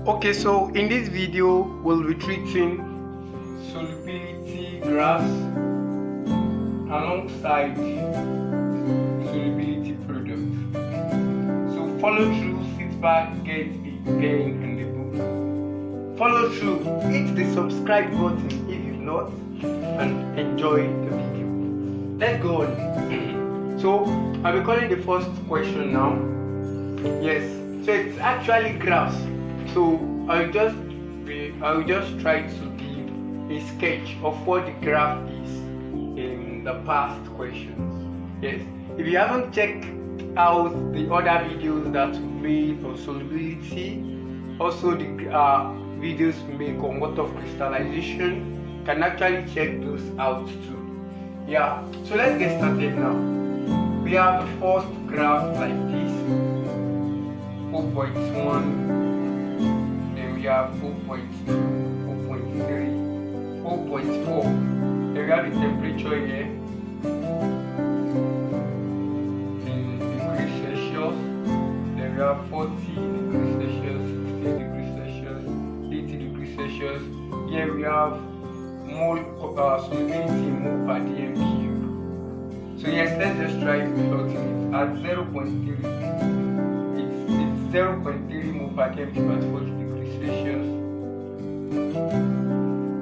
Okay, so in this video we'll be treating solubility graphs alongside solubility products. So follow through, sit back, get a pen and the book. Follow through, hit the subscribe button if you've not, and enjoy the video. Let's go on. So I'll be calling the first question now. Yes, so it's actually graphs. So I'll just try to give a sketch of what the graph is in the past questions. Yes, if you haven't checked out the other videos that we made on solubility, also the videos we make on water of crystallization, you can actually check those out too. Yeah, so let's get started now. We have the first graph like this, 4.1. We have 4.2, 4.3, 4.4. Then we have the temperature here in degrees Celsius. Then we have 40 degrees Celsius, 60 degrees Celsius, 80 degrees Celsius. Here we have mole solubility in mole per dm cube. So yes, let's just try plotting it at 0.3. It's 0.3 mole per dm cube at 40 degrees Celsius.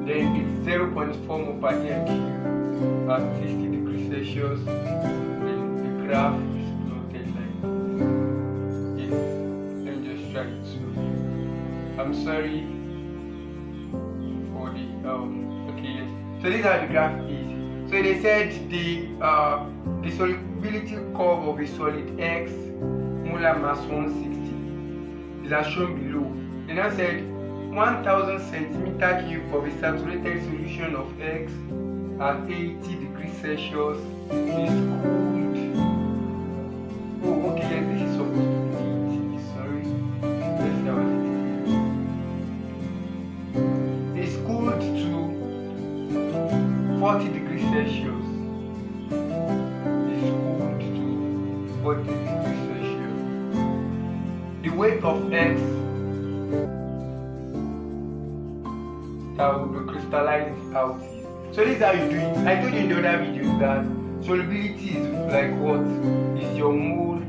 Then it's 0.4 mole per dm cube at 60 degrees Celsius. Then the graph is plotted like this. Yes, let me just try it to you. I'm sorry for the okay, yes. So this is how the graph is. So they said the solubility curve of a solid X molar mass 160 is as shown below. They now said 1000 centimeter cube of a saturated solution of X at 80 degrees Celsius is cooled. Oh, okay, yes, this is supposed to be 80. Sorry. Let's see how it is. It's cooled to 40 degrees Celsius. It's cooled to 40 degrees Celsius. The weight of X that will be crystallized out. So this is how you do it. I told you in the other videos that solubility is like what? Is your mole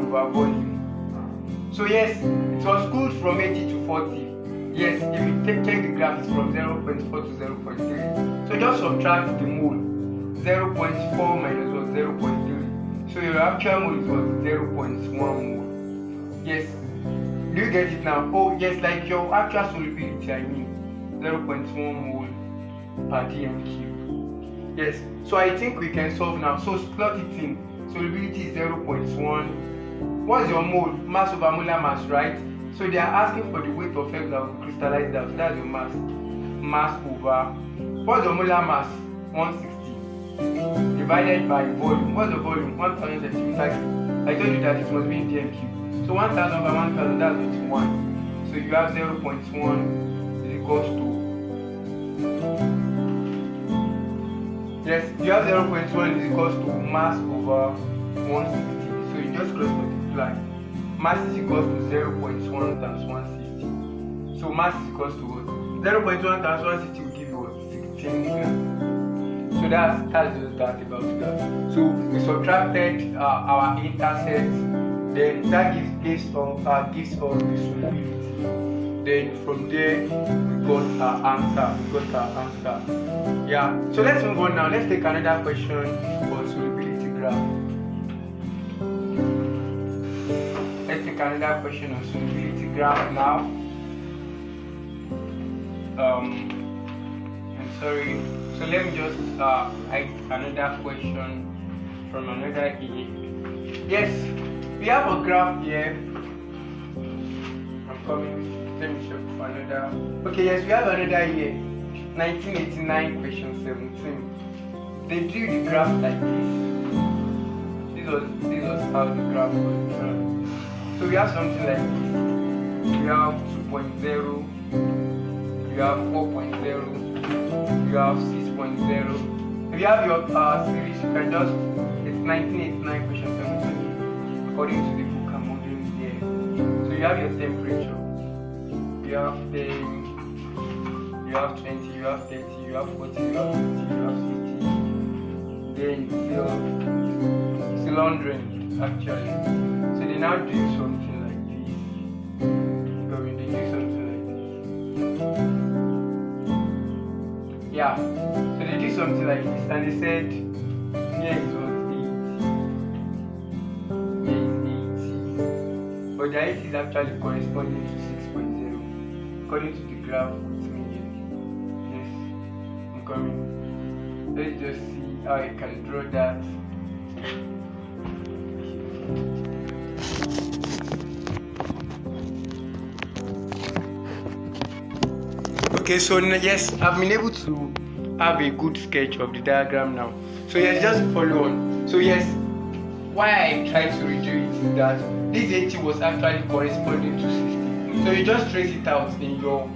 over volume. So yes, it was cooled from 80 to 40. Yes, if you check the graph, it's from 0.4 to 0.3. So just subtract the mole. 0.4 minus what? 0.3. So your actual mole is what? 0.1 mole. Yes. Do you get it now? Oh yes, like your actual solubility, I mean 0.1 mole per dm cube. Yes, so I think we can solve now. So plot it in. Solubility is 0.1. What's your mole? Mass over molar mass, right? So they are asking for the weight of X that will crystallize out. So that's your mass. Mass over. What's your molar mass? 160. Divided by volume. What's the volume? 1000 centimeters. I told you that it must be in dm cube. So 1000 by 1000, that's 1. So you have 0.1 is equals to, yes, you have 0.1 is equals to mass over 160. So you just cross multiply. Mass is equals to 0.1 times 160. So mass is equals to what? 0.1 times 160 will give you what? 16 grams. So that's just that about that. So we subtracted our intercepts. Then that gives us the solubility. Then from there we got our answer. Yeah. So let's move on now. Let's take another question on solubility graph. Let's take another question on solubility graph now. I'm sorry. So let me just write another question from another year. Yes. We have a graph here. I'm coming. Let me check for another. Okay, yes, we have another year. 1989, question 17. They drew the graph like this. This was how the graph was drawn. So we have something like this. We have 2.0. We have 4.0. We have 6.0. If you have your series, you can just, it's 1989, question 17. According to the book I'm holding here. So you you have your temperature. You have 10, you have 20, you have 30, you have 40, you have 50, you have 60. Then still 100 actually. So they now do something like this. Because they do something like this. Yeah. So they do something like this, and they said here is what 80. Here is 80. But the 80 is actually corresponding to 6.0 according to the graph with me here. Yes, I'm coming. Let's just see how I can draw that. Okay, so yes, I've been able to have a good sketch of the diagram now. So yes, just follow on. So yes, why I tried to redo it is that this 80 was actually corresponding to 60. So you just trace it out in your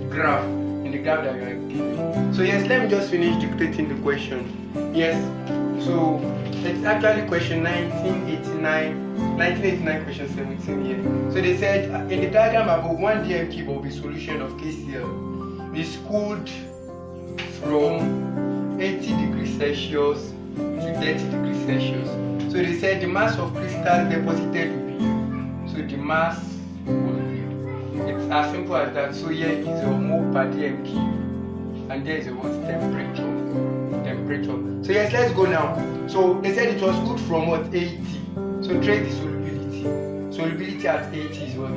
graph, in the graph that you are given. So yes, let me just finish dictating the question. Yes, so it's actually question 1989 question 17 here. So they said in the diagram above, 1 dm cube of a solution of KCl is cooled from 80 degrees Celsius to 30 degrees Celsius. So they said the mass of crystal deposited will be, so the mass will be, it's as simple as that. So here is your mole per dm cube, and there is your what? Temperature. So yes, let's go now. So they said it was cooled from what? 80. So trace the solubility. Solubility at 80 is what?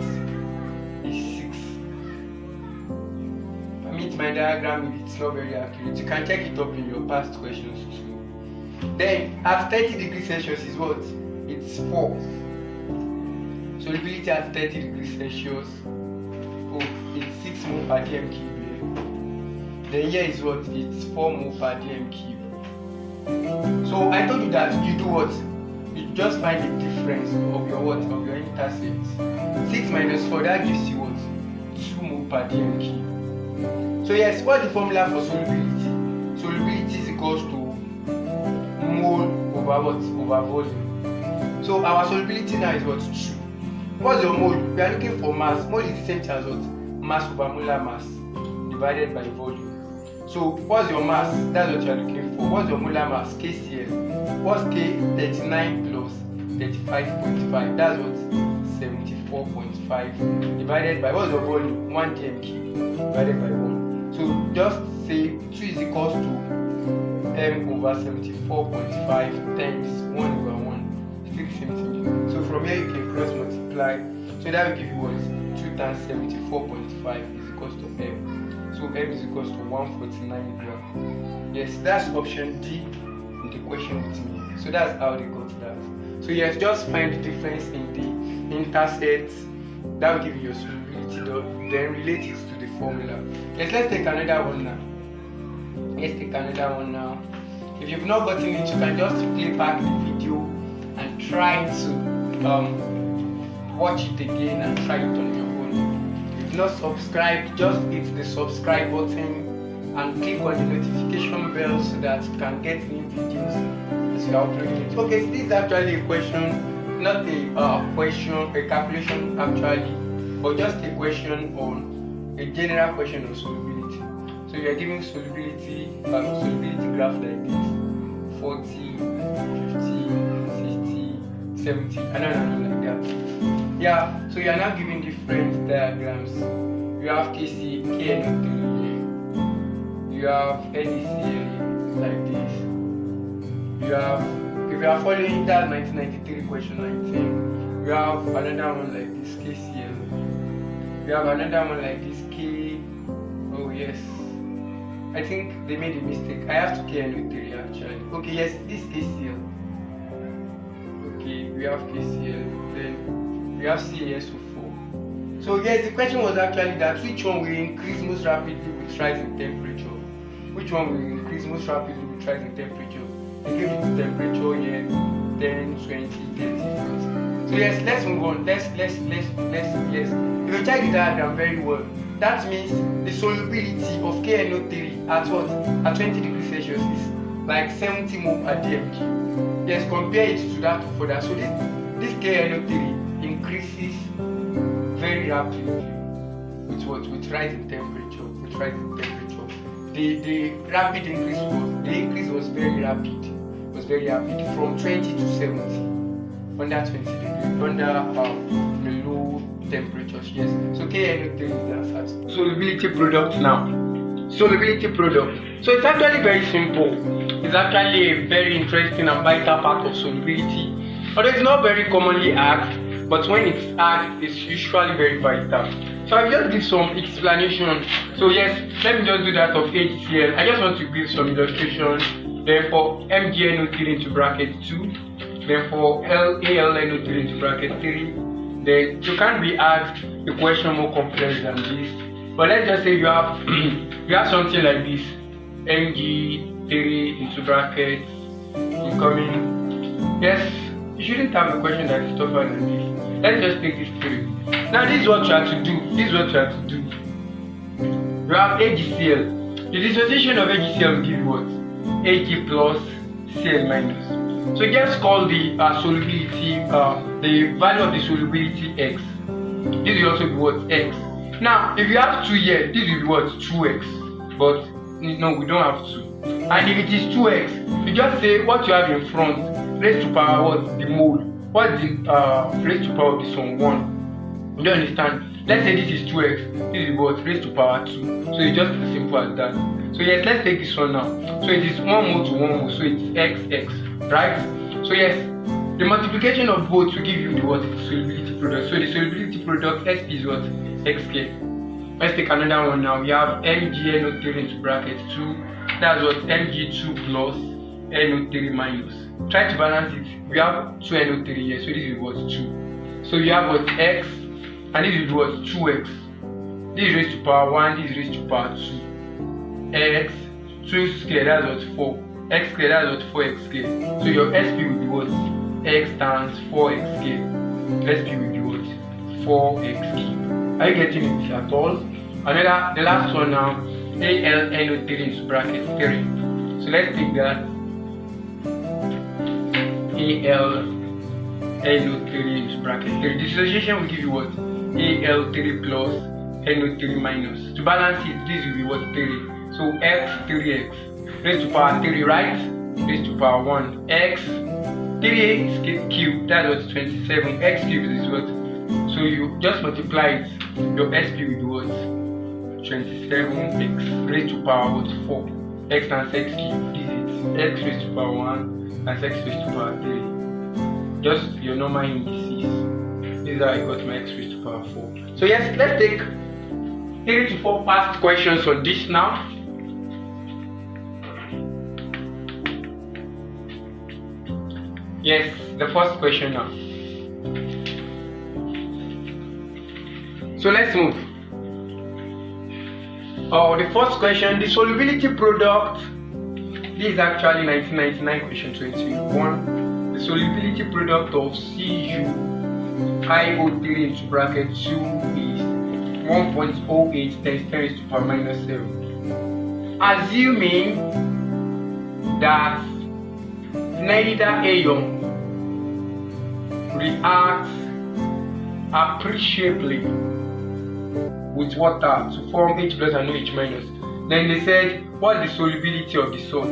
Is 6. Permit my diagram if it's not very accurate. You can check it up in your past questions too. Then at 30 degrees Celsius is what? It's 4. Solubility at 30 degrees Celsius. Oh, it's 6 mole per dm cube. Then here is what? It's 4 mole per dm cube. So I told you that you do what? You just find the difference of your what? Of your intercepts. 6 minus 4, that gives you what? 2 mole per dm cube. So yes, what's the formula for solubility? Solubility is equals to mole over what? Over volume. So our solubility now is what? 2. What's your mole? We are looking for mass. Mole is the same thing as what? Mass over molar mass divided by volume. So what's your mass? That's what you are looking for. What's your molar mass? KCl. What's K? 39 plus 35.5. That's what? 74.5 divided by, what's your volume? 1 dm cube divided by 1. So just say 2 is equals to m over 74.5 times 1 over 1, 670. So from here you can cross multiply. So that will give you what? 2 times 74.5 is equals to m. So m is equals to 149 grams. Yes, that's option D in the question with me. So that's how they got that. So yes, just find the difference in the intercepts. That will give you your solubility, then relate it to the formula. Yes, let's take another one now. If you've not gotten it, you can just play back the video and try to watch it again and try it on your own. If you've not subscribed, just hit the subscribe button and click on the notification bell so that you can get new videos as you are uploading it. Okay, so this is actually a question, not a calculation actually, but just a question on a general question on solubility. So you are giving solubility graph like this: 40, 50, 60, 70, and like that. Yeah, so you are now giving different diagrams. You have KNO3 here. You have NaCl like this. You have, if you are following that 1993 question 19, you have another one like this, KCl. You have another one like this, K. Oh yes, I think they made a mistake. I have to KNO3 actually. Okay, yes, this KCl. Okay, we have KCl. Then we have CaSO4. So yes, the question was actually that which one will increase most rapidly with rising temperature? Which one will increase most rapidly with rising temperature? They give you the temperature here, 10, 20, 30, 40. So yes, let's move on. Let's yes. If you check the diagram very well, that means the solubility of KNO3 at what? At 20 degrees Celsius is like 70 mole per dm cube. Yes, compare it to that of other. So this KNO3 increases rapidly with what? With rising temperature. The rapid increase was very rapid. From 20 to 70 under 20 degrees under the low temperatures. Yes. So KNO3 is that solubility product now. Solubility product. So it's actually very simple. It's actually a very interesting and vital part of solubility. Although it's not very commonly asked, but when it's asked, it's usually very vital. So I'll just give some explanation. So yes, let me just do that of HCl. I just want to give some illustrations. Then for MgNO3 into bracket 2, then for AlNO3 into bracket 3. Then you can't be asked a question more complex than this. But let's just say you have you have something like this: Mg3 into brackets incoming. Yes, you shouldn't have a question that is tougher than this. Let's just take this 3. Now this is what you have to do. You have AgCl. The dissociation of AgCl will give you what? Ag plus Cl minus. So just call the solubility, the value of the solubility x. This will also be what? X. Now, if you have 2 here, this will be what? 2x. But no, we don't have 2. And if it is 2x, you just say what you have in front, raised to power what? The mole. What's the raised to power of this one? 1. You don't understand? Let's say this is 2x, this is what? Raised to power 2. So it's just as simple as that. So yes, let's take this one now. So it is 1 mole to 1 mole, so it's xx, right? So yes, the multiplication of both will give you the what? The solubility product. So the solubility product Sp is what? Xk. Let's take another one now. We have MgNO3 into bracket 2. That's what? Mg2 plus NO3 minus. Try to balance it. We have 2 NO3 here, so this is what? 2. So you have what? X, and this is what? 2x. This is raised to power 1, this is raised to power 2. X, 2 squared, that's what? 4. X squared, that's what? 4x squared. So your Sp will be what? X times 4x squared. Sp will be what? 4x cubed. Are you getting it at all? The last one now, AlNO3 into bracket 3. So let's take that. AlNO3 into bracket 3. Dissociation will give you what? Al3 plus NO3 minus. To balance it, this will be what? 3. So x 3x raised to power 3, right? Raised to power 1. X 3x cubed, that's what? 27. X cubed is what? So you just multiply it. Your Sp will be what? 27x raised to power what? 4. X times x cubed. This is x raised to power 1 and x raised to power 3. Just your normal indices. This is how I got my x raised to power 4. So yes, let's take 3 to 4 past questions on this now. Yes, the first question now. So let's move. The first question, the solubility product. This is actually 1999 question 21. The solubility product of CuIO3 into bracket 2 is 1.08 times 10 raised to power minus 7. Assuming that neither ion reacts appreciably with water to form H plus and no H minus. Then they said, what's the solubility of the salt?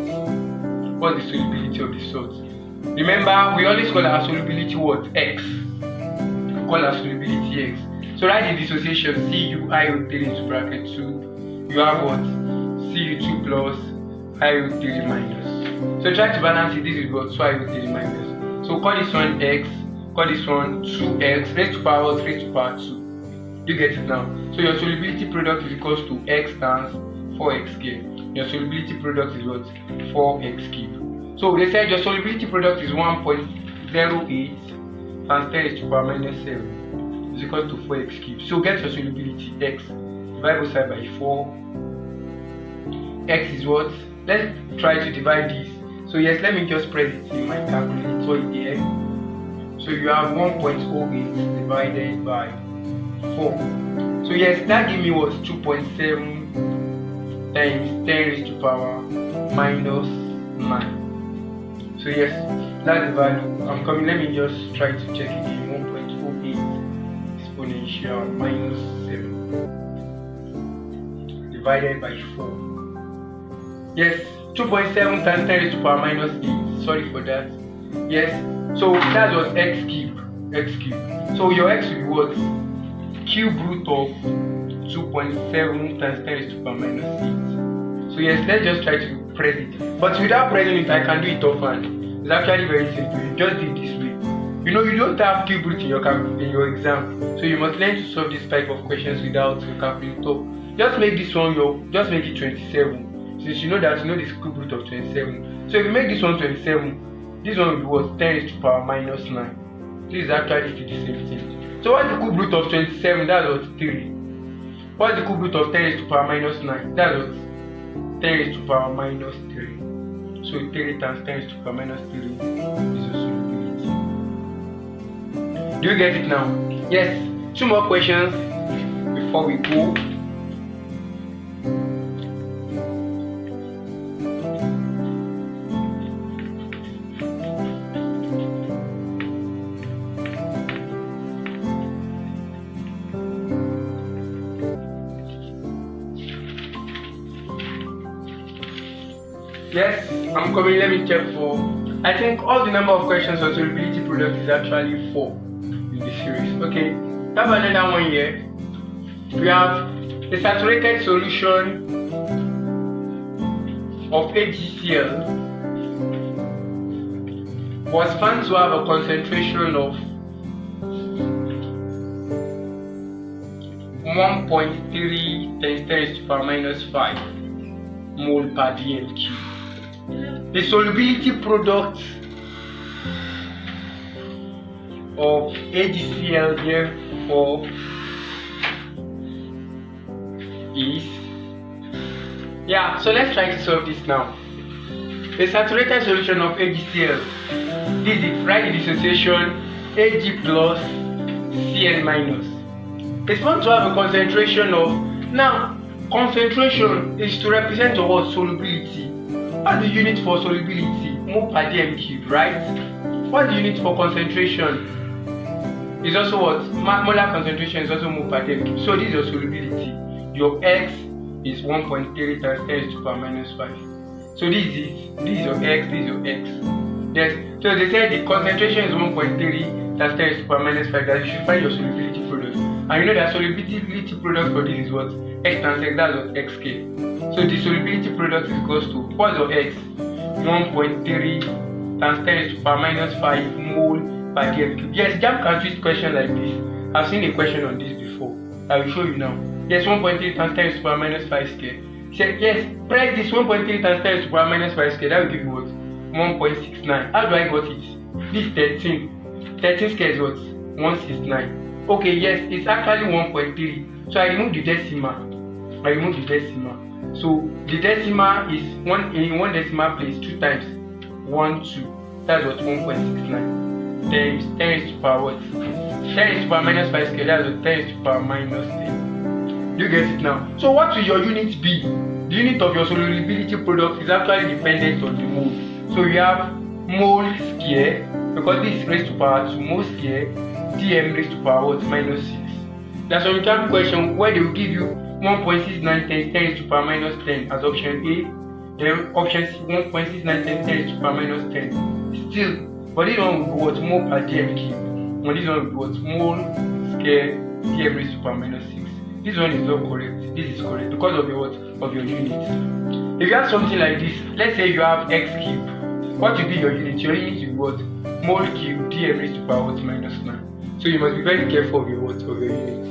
Remember, we always call our solubility what? X. We call our solubility X. So write the dissociation CuIO3 into bracket 2. You have what? Cu2 plus IO3 minus. So try to balance it. This is what? So IO3 minus. So call this one X, call this one 2x, raised to power 3 to power 2. You get it now? So your solubility product is equals to x times 4x cubed. Your solubility product is what? 4x cubed. So they said your solubility product is 1.08 times 10 raised to power minus 7 is equal to 4x cubed. So get your solubility x. Divide both sides by 4. X is what? Let's try to divide this. So yes, let me just press it in my calculator here. So you have 1.08 divided by 4. So yes, that gives me what? 2.7 times 10 raised to power minus 9. So yes, that's the value. Let me just try to check it in 1.08 exponential. exponential minus 7 divided by 4. Yes, 2.7 times 10 raised to power minus 8. Sorry for that. Yes, so that was x cube. So your x will be what? Cube root of 2.7 times 10 raised to power minus 8. So yes, let's just try to press it. But without pressing it, I can do it offhand. It's actually very simple. You just do it this way. You know, you don't have cube root in your exam, so you must learn to solve this type of questions without your calculator. Just make this one just make it 27. Since you know that you know this cube root of 27. So if you make this one 27, this one will be what? 10 raised to power minus 9. This is actually still the same thing. So what's the cube root of 27? That's what 3. What's the cube root of 10 raised to power minus 9? That's what 10 raised to power minus 3. So 3 times 10 raised to power minus 3 is a solubility. Do you get it now? Yes. 2 more questions before we go. Yes, I'm coming. Let me check for. I think all the number of questions on solubility product is actually 4 in the series. Okay, have another one here. We have the saturated solution of HCl was found to have a concentration of 1.3 times 10 raised to power minus 5 mole per dm cube. The solubility product of HCl therefore is, so let's try to solve this now. The saturated solution of HCl, this is write the dissociation Ag plus Cl minus. It's found to have a concentration of, now concentration is to represent what? Solubility. What's the unit for solubility? Mole per dm cube, right? What's the unit for concentration? Is also what? Molar concentration is also mole per dm cube. So this is your solubility. Your x is 1.3 times 10 raised to power minus 5. So this is your x, this is your x. Yes. So they said the concentration is 1.3 times 10 raised to power minus 5. That you should find your solubility product. And you know that solubility product for this is what? X times x, that's what xk. So the solubility product is equals to, what's your x? 1.3 times 10 raised to power minus 5 mole per dm cube. Yes, JAMB can twist question like this. I've seen a question on this before. I will show you now. Yes, 1.3 times 10 raised to power minus 5 square. Yes, press this 1.3 times 10 raised to power minus 5 square. That will give you what? 1.69. How do I got it? This 13. 13 square is what? 169. Okay, yes, it's actually 1.3. So I remove the decimal. So the decimal is in one decimal place 2 times 1, 2. That's what? 1.69 times 10 raised to power what? 10 raised to power minus 5 square. That's what? 10 raised to power minus 10. Do you get it now? So what will your unit be? The unit of your solubility product is actually dependent on the mole. So you have mole square, because this is raised to power 2, mole square, dm raised to power what? Minus 6. That's an example question where they will give you 1.69 times 10 raised to power minus 10 as option A. Then option C, 1.69 times 10 raised to power minus 10. Still, but this one will be what? Mole per dm cube. And this one will be what? Mole square dm raised to power minus 6. This one is not correct. This is correct because of your what? Of your unit. If you have something like this, let's say you have x cube. What will be your unit? Your unit will be what? Mole cube dm raised to power what? Minus 9. So you must be very careful of your what? Of your unit.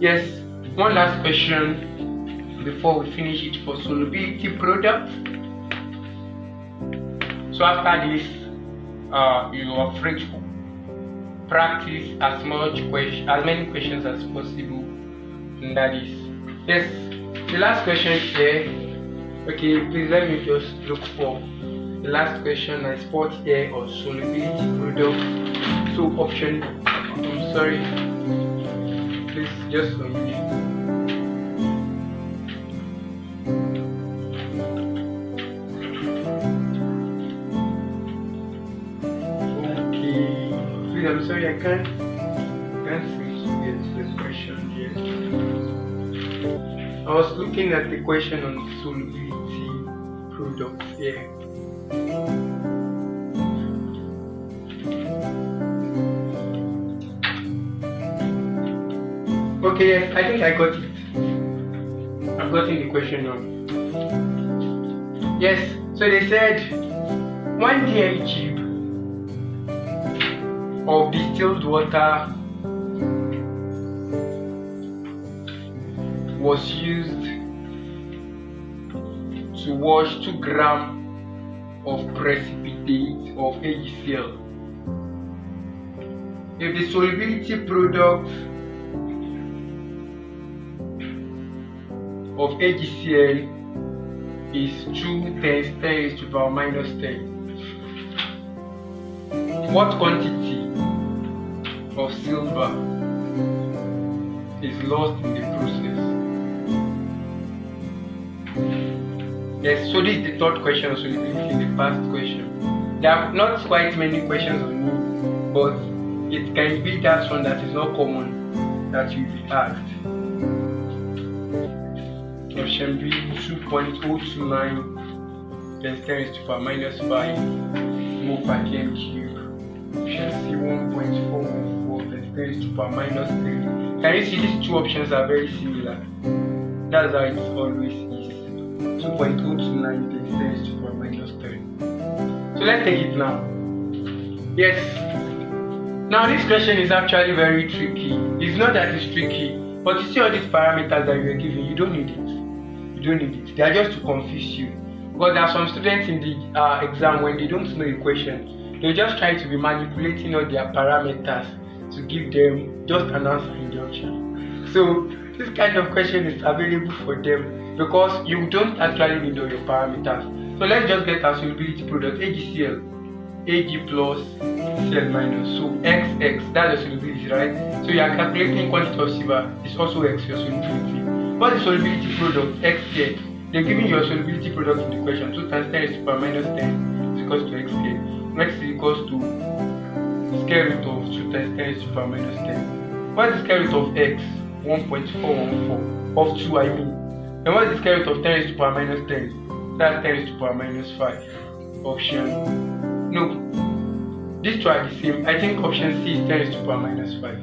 Yes, one last question before we finish it for solubility product. So after this, you are free to practice as many questions as possible. And that is, yes, the last question here. Okay, please let me just look for the last question I spot here on solubility product. So option, I'm sorry, please just a minute. Okay, please, I'm sorry, I can't switch to this question. here. I was looking at the question on solubility products here. Okay, yes, I think I got it. I've gotten the question now. Yes, so they said 1 kg of distilled water was used to wash 2 grams of precipitate of AgCl. If the solubility product of AgCl is 2 times 10 raised to the power minus 10, what quantity of silver is lost in the process? Yes, so this is the third question of solubility in the past question. There are not quite many questions on it, but it can be that one that is not common that you will be asked. Option B 2.029 times 10 raised to the power minus 5 mole per km cube. Option C 1.414 times 10 raised to the power minus 3. Can you see these two options are very similar? That's how it always is. 2.029 times 10 raised to the power minus 3. So let's take it now. Yes. Now this question is actually very tricky. It's not that it's tricky, but you see all these parameters that you are given, you don't need it. You don't need it. They are just to confuse you. Because there are some students in the exam, when they don't know a question, they just try to be manipulating all their parameters to give them just an answer in the option. So this kind of question is available for them because you don't actually need all your parameters. So let's just get our solubility product AgCl, Ag plus Cl minus. So XX, that's the solubility, right? So you are calculating quantity of silver, it's also X your solubility. What's the solubility product? X here. They're giving your solubility product in the question. 2 times 10 raised to the power minus 10 is equals to X here. X is equals to square root of 2 times 10 raised to the power minus 10. What is the square root of X? 1.414 of 2 I mean. And what is the square root of 10 raised to the power minus 10? That's 10 raised to the power minus 5. Option. No. These two are the same. I think option C is 10 raised to the power minus 5.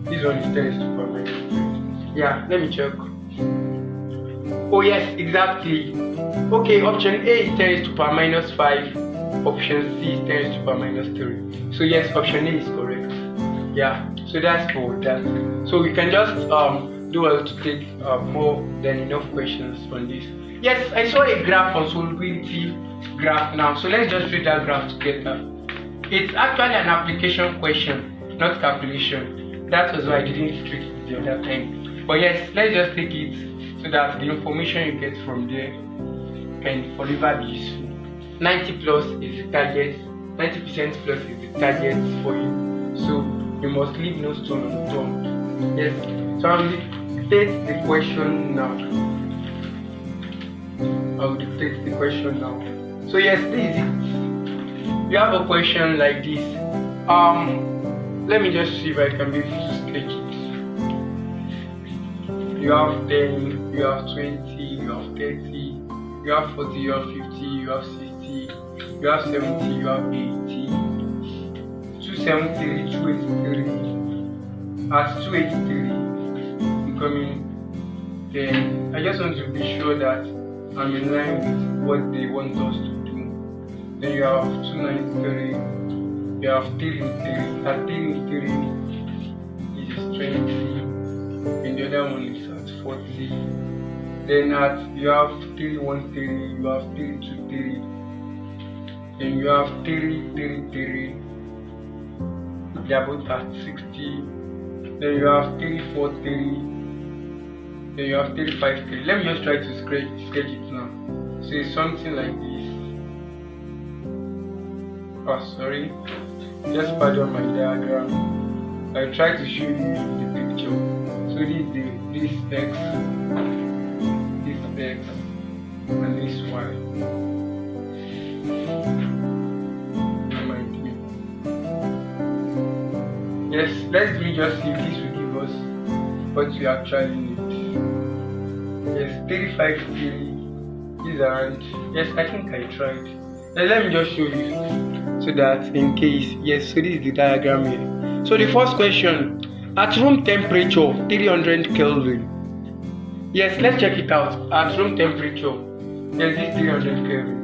This one is 10 raised to the power minus 3. Yeah, let me check. Oh yes, exactly. Okay, option A is 10 raised to the power minus 5. Option C is 10 raised to the power minus 3. So yes, option A is correct. Yeah, so that's for that. So we can just do well to take more than enough questions on this. Yes, I saw a graph on solubility graph now. So let's just read that graph together. It's actually an application question, not calculation. That was why I didn't treat it the other time. But yes, let's just take it so that the information you get from there can forever be useful. 90 plus is the target, 90% plus is the target for you. So you must leave no stone unturned. Yes, so I will dictate the question now. So yes, this is it. You have a question like this. Let me just see if I can be able to sketch it. You have 10, you have 20, you have 30, you have 40, you have 50, you have 60, you have 70, you have 80, 273, 283, at 283 becoming 10. I just want to be sure that I'm in line with what they want us to do. Then you have 293, you have 303, at 303 is 20, and the other one is at 40. Then you have 313, you have 323, and you have 333, they are both at 60. Then you have 343, then you have 353. Let me just try to sketch it now. So it's something like this. Oh, sorry. Just pardon my diagram. I'll try to show you the picture. So this X, and this Y. Remind me. Yes, let me just see if this will give us what you actually need. Yes, 353 is around. Yes, I think I tried. Let me just show you so that in case. Yes, so this is the diagram here. So the first question, at room temperature 300 Kelvin. Yes, let's check it out. At room temperature, yes, this 300 Kelvin.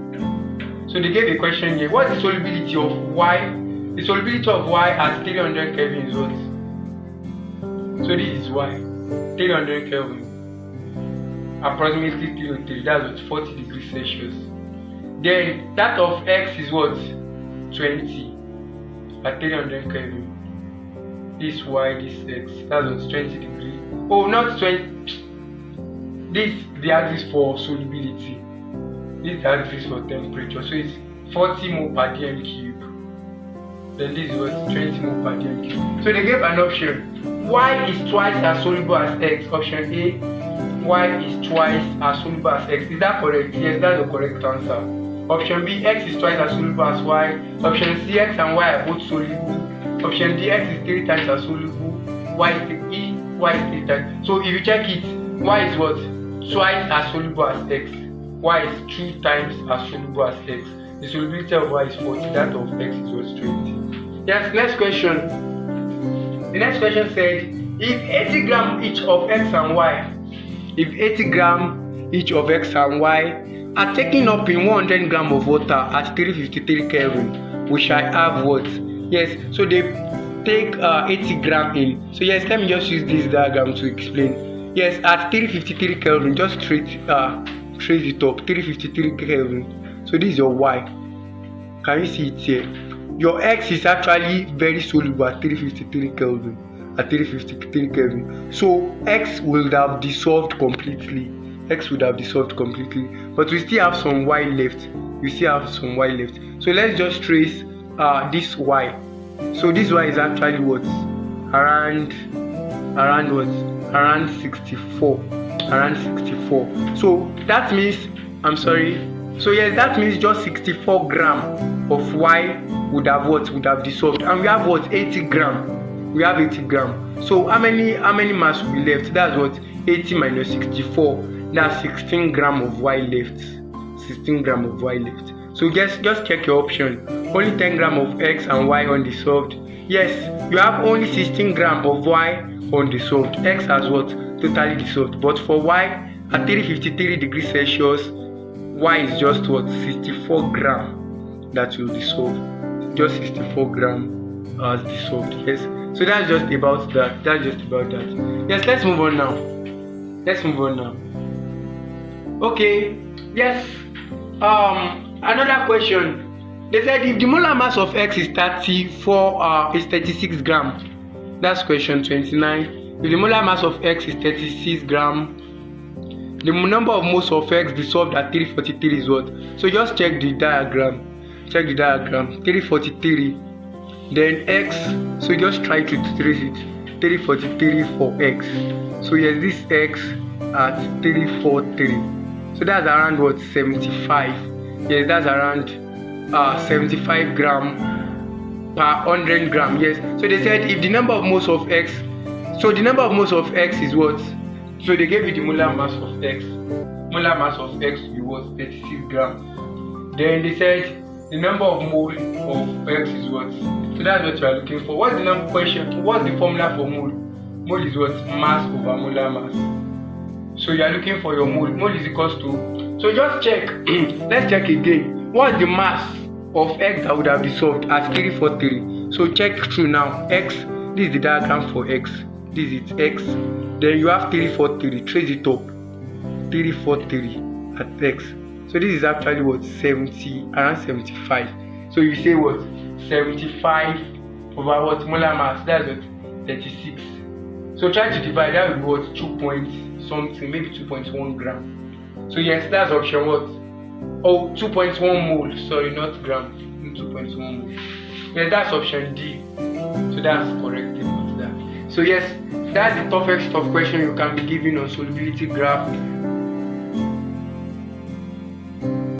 So they gave a question here. What's the solubility of Y? The solubility of Y at 300 Kelvin is what? So this is Y, 300 Kelvin. Approximately 303, that's what, 40 degrees Celsius. Then that of X is what? 20 at 300 Kelvin. This Y, this X, that's what, 20 degrees. Oh, not 20. This the axis for solubility. This is the axis for temperature. So it's 40 mole per dm cube. Then this is what, 20 mole per dm cube. So they gave an option. Y is twice as soluble as X. Option A. Y is twice as soluble as X. Is that correct? Yes, that's the correct answer. Option B, X is twice as soluble as Y. Option C, X and Y are both soluble. Option D, X is 3 times as soluble. Y is 3 times. So if you check it, Y is what? Twice as soluble as X. Y is 2 times as soluble as X. The solubility of Y is 40. That of X is what? 20. Yes, next question. The next question said, if 80 grams each of X and Y, if 80 grams each of X and Y are taken up in 100 grams of water at 353 Kelvin, we shall have what? Yes, so they take 80 grams in. So yes, let me just use this diagram to explain. Yes, at 353 Kelvin, just trace it up, 353 Kelvin. So this is your Y. Can you see it here? Your X is actually very soluble at 353 Kelvin. At 353 Kelvin. So X would have dissolved completely. But we still have some Y left. So let's just trace this Y. So this Y is actually what? Around what? Around 64. So that means, so yes, that means just 64 grams of Y would have what? Would have dissolved. And we have what? 80 grams. We have 80 grams. So how many mass will be left? That's what? 80 minus 64. That's 16 grams of Y left. So just check your option. Only 10 grams of X and Y undissolved. Yes, you have only 16 grams of Y undissolved. X has what? Totally dissolved. But for Y at 353 degrees Celsius, Y is just what? 64 grams that will dissolve. Just 64 grams as dissolved. Yes. So that's just about that. Yes, let's move on now. Okay. Yes. Another question. They said if the molar mass of X is 36 grams. That's question 29. If the molar mass of X is 36 grams, the number of moles of X dissolved at 343 is what? So just check the diagram. 343. Then X, so just try to trace it. 343 for X. So yes, this X at 343. So that's around what? 75. Yes, that's around 75 grams per 100 grams. Yes. So they said if the number of moles of X, so the number of moles of X is what? So they gave you the molar mass of X. Molar mass of X was 36 grams. Then they said the number of mole of X is what? So that's what you are looking for. What's the number question? What's the formula for mole? Mole is what? Mass over molar mass. So you are looking for your mole. Mole is equals to. So just check. Let's check again. What's the mass of X that would have dissolved at 343? So check through now. X. This is the diagram for X. This is X. Then you have 343. Trace it up. 343 at X. So this is actually what? 70, around 75. So you say what? 75 over what? Molar mass. That's what? 36. So try to divide that with what? 2 point something, maybe 2.1 gram. So yes, that's option what? Oh, 2.1 mole. Sorry, not gram. 2.1 mole. Yes, that's option D. So that's correct about that. So yes, that's the toughest of question you can be given on solubility graph.